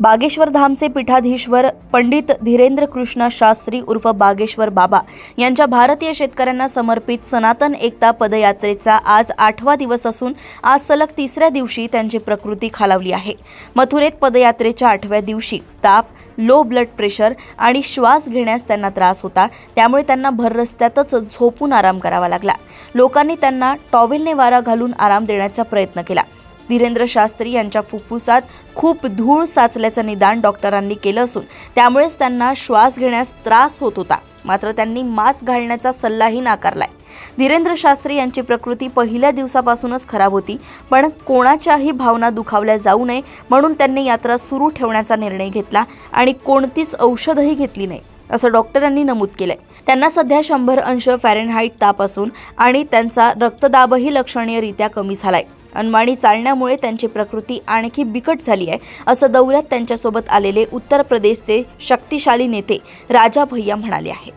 बागेश्वर धामचे पीठाधीश्वर पंडित धीरेंद्र कृष्ण शास्त्री उर्फ बागेश्वर बाबा यांच्या भारतीय शेतकऱ्यांना समर्पित सनातन एकता पदयात्रेचा आज 8वा दिवस असून आज सलग 3ऱ्या दिवशी त्यांची प्रकृती खालावली आहे। मथुरेत पदयात्रेच्या 8व्या दिवशी ताप, लो ब्लड प्रेशर आणि श्वास घेण्यास त्यांना त्रास होता, त्यामुळे त्यांना भर रस्त्यातच झोपून आराम करावा लागला। लोकांनी त्यांना टॉवेलने वारा घालून आराम देण्याचा प्रयत्न केला। धीरेंद्र शास्त्री यांच्या फुफ्फुसात खूप धूळ साचल्याचं निदान डॉक्टरांनी केलं असून त्यामुळेच त्यांना श्वास घेण्यास त्रास होत होता, मात्र त्यांनी मास्क घालण्याचा सल्लाही नाकारलाय। धीरेंद्र शास्त्री यांची प्रकृती पहिल्या दिवसापासूनच खराब होती, पण कोणाच्याही भावना दुखावल्या जाऊ नये म्हणून त्यांनी यात्रा सुरू ठेवण्याचा निर्णय घेतला आणि कोणतीच औषधही घेतली नाही असं डॉक्टरांनी नमूद केलंय। त्यांना सध्या 100 अंश फॅरेनहाइट ताप असून आणि त्यांचा रक्तदाबही लक्षणीयरित्या कमी झालाय। अनवाणी चालण्यामुळे त्यांची प्रकृती आणखी बिकट झाली आहे असं दौऱ्यात त्यांच्यासोबत आलेले उत्तर प्रदेशचे शक्तिशाली नेते राजा भैया म्हणाले आहेत।